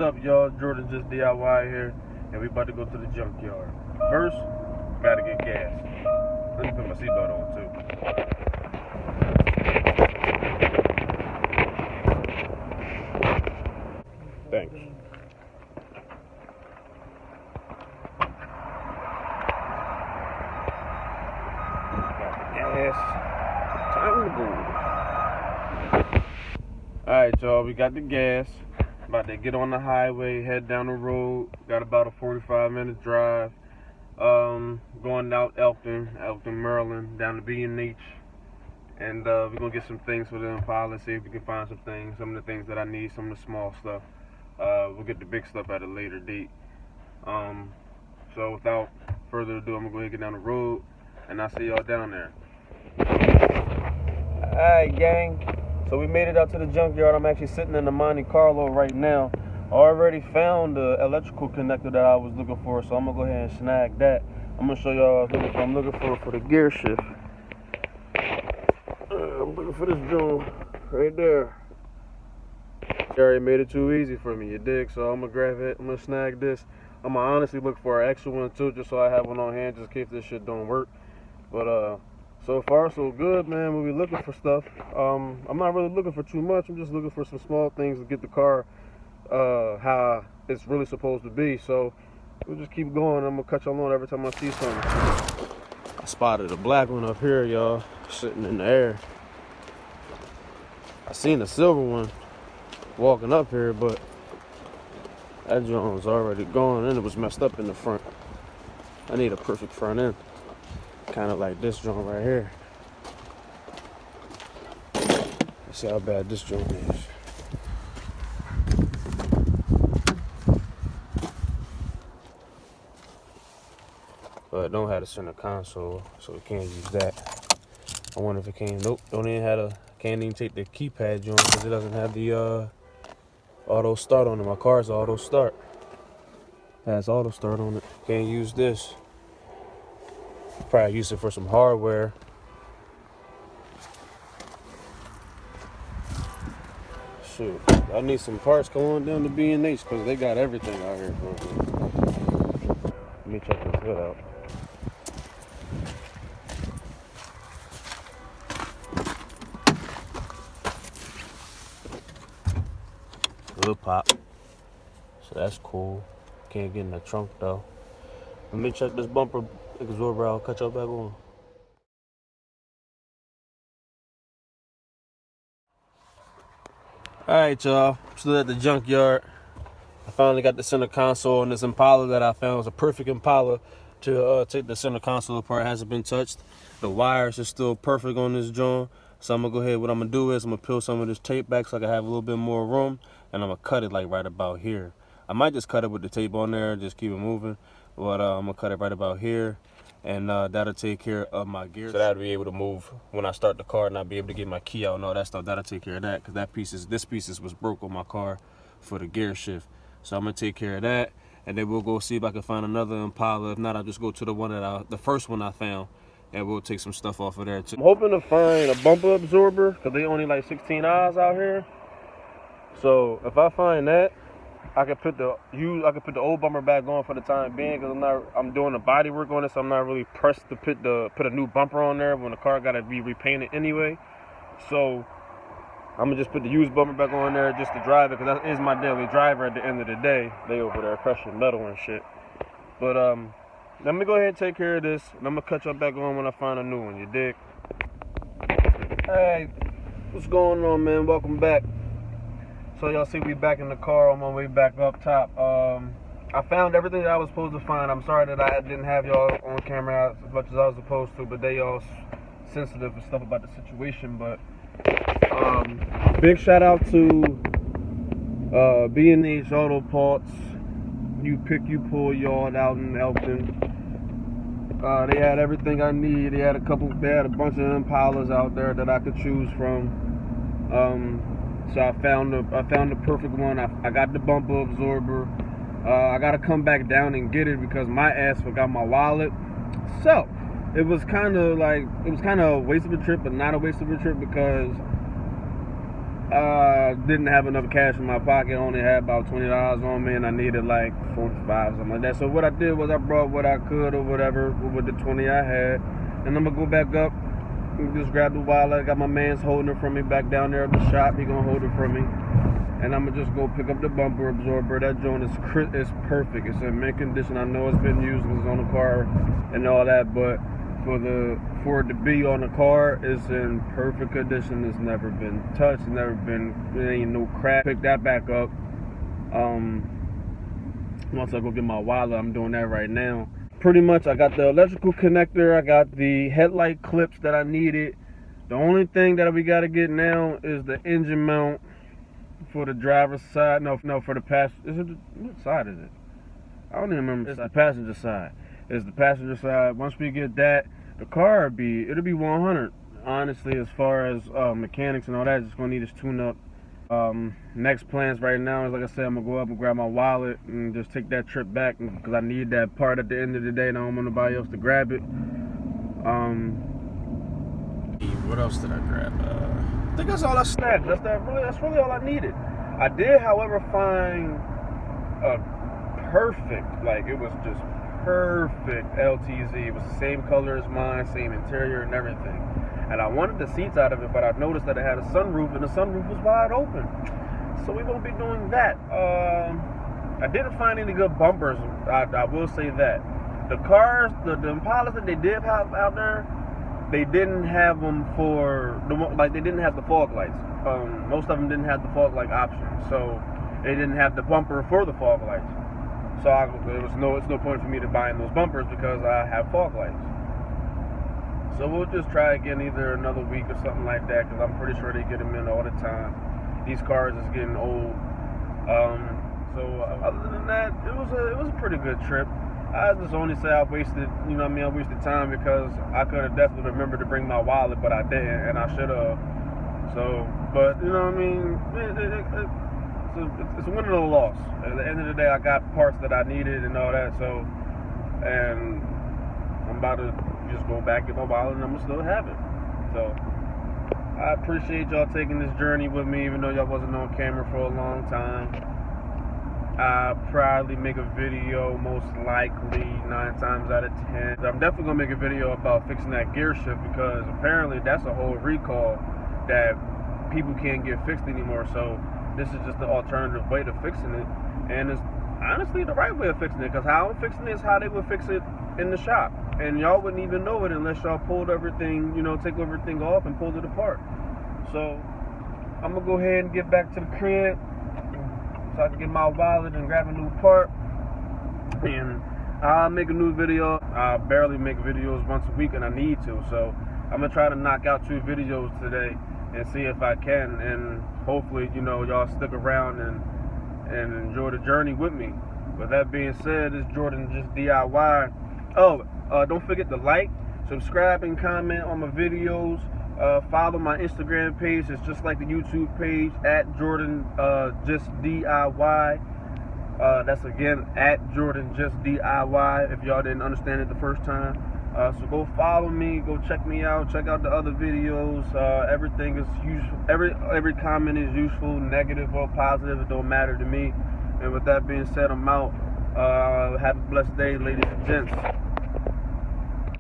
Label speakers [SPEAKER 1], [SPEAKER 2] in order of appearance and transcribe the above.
[SPEAKER 1] What's up, y'all? Jordan Just DIY here, and we about to go to the junkyard. First, gotta get gas. Let me put my seatbelt on too. Thanks. Got the gas. Time to go. Alright, y'all, we got the gas. About to get on the highway, head down the road. Got about a 45-minute drive. Going out Elkton, Maryland, down to B&H. And we're going to get some things for the Impala, see if we can find some things, some of the things that I need, some of the small stuff. We'll get the big stuff at a later date. So without further ado, I'm going to go ahead and get down the road, and I'll see y'all down there. Alright, gang. So we made it out to the junkyard. I'm actually sitting in the Monte Carlo right now. I already found the electrical connector that I was looking for, so I'm going to go ahead and snag that. I'm going to show y'all what I was looking for. I'm looking for the gear shift. I'm looking for this joint right there. They already made it too easy for me, you dig? So I'm going to grab it. I'm going to snag this. I'm going to honestly look for an extra one too, just so I have one on hand just in case this shit don't work. But so far so good, man. We'll be looking for stuff. I'm not really looking for too much. I'm just looking for some small things to get the car how it's really supposed to be. So we'll just keep going. I'm gonna cut y'all on every time I see something. I spotted a black one up here, y'all, sitting in the air. I seen a silver one walking up here, but that joint was already gone and it was messed up in the front. I need a perfect front end. Kind of like this joint right here. Let's see how bad this joint is. But it don't have a center console, so we can't use that. I wonder if it can. Nope, don't even have a. Can't even take the keypad joint because it doesn't have the auto start on it. My car's auto start. Has auto start on it. Can't use this. Probably use it for some hardware. Shoot, I need some parts going down to B&H because they got everything out here. Let me check this hood out. Little pop, so that's cool. Can't get in the trunk though. Let me check this bumper absorber. I'll cut y'all back on. Alright, y'all. Still at the junkyard. I finally got the center console on this Impala that I found. It was a perfect Impala to take the center console apart. It hasn't been touched. The wires are still perfect on this joint. So I'm gonna go ahead. What I'm gonna do is I'm gonna peel some of this tape back so I can have a little bit more room, and I'm gonna cut it like right about here. I might just cut it with the tape on there, just keep it moving. But I'm gonna cut it right about here, and that'll take care of my gear. So that'll be able to move when I start the car, and I'll be able to get my key out and all that stuff. That'll take care of that, because this piece was broke on my car for the gear shift. So I'm gonna take care of that, and then we'll go see if I can find another Impala. If not, I'll just go to the first one I found, and we'll take some stuff off of there too. I'm hoping to find a bumper absorber because they only like 16 Oz out here. So if I find that, I could put the old bumper back on for the time being because I'm doing the body work on it, so I'm not really pressed to put a new bumper on there when the car gotta be repainted anyway. So I'm gonna just put the used bumper back on there just to drive it because that is my daily driver at the end of the day. They over there crushing metal and shit. But let me go ahead and take care of this, and I'm gonna cut y'all back on when I find a new one. You dig? Hey, what's going on, man? Welcome back. So y'all see we back in the car on my way back up top. I found everything that I was supposed to find. I'm sorry that I didn't have y'all on camera as much as I was supposed to, but they all sensitive and stuff about the situation. But big shout out to B&H Auto Parts. You pick, you pull yard out in Elkton. They had everything I need. They had a bunch of Impalas out there that I could choose from. So I found the perfect one. I got the bumper absorber. I gotta come back down and get it because my ass forgot my wallet. So it was kind of a waste of a trip, but not a waste of a trip because Didn't have enough cash in my pocket. Only had about $20 on me, and I needed like 45, something like that. So what I did was I brought what I could or whatever with the 20 I had, and I'm gonna go back up and just grab the wallet. I got my man's holding it from me back down there at the shop. He gonna hold it from me, and I'm gonna just go pick up the bumper absorber. That joint is perfect. It's in mint condition. I know it's been used because it's on the car and all that, but for it to be on the car, it's in perfect condition. It's never been touched, there ain't no crack. Pick that back up. Once I go get my wallet, I'm doing that right now. Pretty much, I got the electrical connector, I got the headlight clips that I needed. The only thing that we gotta get now is the engine mount for the driver's side. No, for the passenger. What side is it? I don't even remember. It's the passenger side. It's the passenger side. Once we get that, the car it'll be 100. Honestly, as far as mechanics and all that, it's gonna need its tune up. Next plans right now is, like I said, I'm gonna go up and grab my wallet and just take that trip back because I need that part at the end of the day, and I don't want nobody else to grab it. What else did I grab? I think that's all I snagged. That's really all I needed. I did, however, find a perfect, like it was just perfect LTZ. It was the same color as mine, same interior and everything. And I wanted the seats out of it, but I noticed that it had a sunroof, and the sunroof was wide open. So we won't be doing that. I didn't find any good bumpers. I will say that. The cars, the Impalas that they did have out there, they didn't have them they didn't have the fog lights. Most of them didn't have the fog light option, so they didn't have the bumper for the fog lights. So it's no point for me to buying those bumpers because I have fog lights. So we'll just try again either another week or something like that, because I'm pretty sure they get them in all the time. These cars is getting old. So other than that, it was a pretty good trip. I just only say I wasted time because I could have definitely remembered to bring my wallet, but I didn't, and I should have. So, but you know what I mean? It's a win and a loss. At the end of the day, I got parts that I needed and all that. So, and I'm about to just go back, get my wallet, and I'm gonna still have it. So, I appreciate y'all taking this journey with me, even though y'all wasn't on camera for a long time. I'll probably make a video, most likely 9 times out of 10. I'm definitely gonna make a video about fixing that gear shift, because apparently that's a whole recall that people can't get fixed anymore. So this is just the alternative way to fixing it, and it's honestly the right way of fixing it, because how I'm fixing it is how they would fix it in the shop, and y'all wouldn't even know it unless y'all pulled everything, take everything off and pulled it apart. So I'm gonna go ahead and get back to the crib so I can get my wallet and grab a new part, and I'll make a new video. I barely make videos once a week, and I need to, so I'm gonna try to knock out 2 videos today and see if I can, and hopefully y'all stick around and enjoy the journey with me. With that being said, it's Jordan Just DIY. Don't forget to like, subscribe, and comment on my videos. Follow my Instagram page. It's just like the YouTube page, at Jordan Just DIY. That's again at Jordan Just DIY, if y'all didn't understand it the first time. So go follow me, go check me out, check out the other videos. Everything is useful. Every comment is useful, negative or positive, it don't matter to me. And with that being said, I'm out. Have a blessed day, ladies and gents.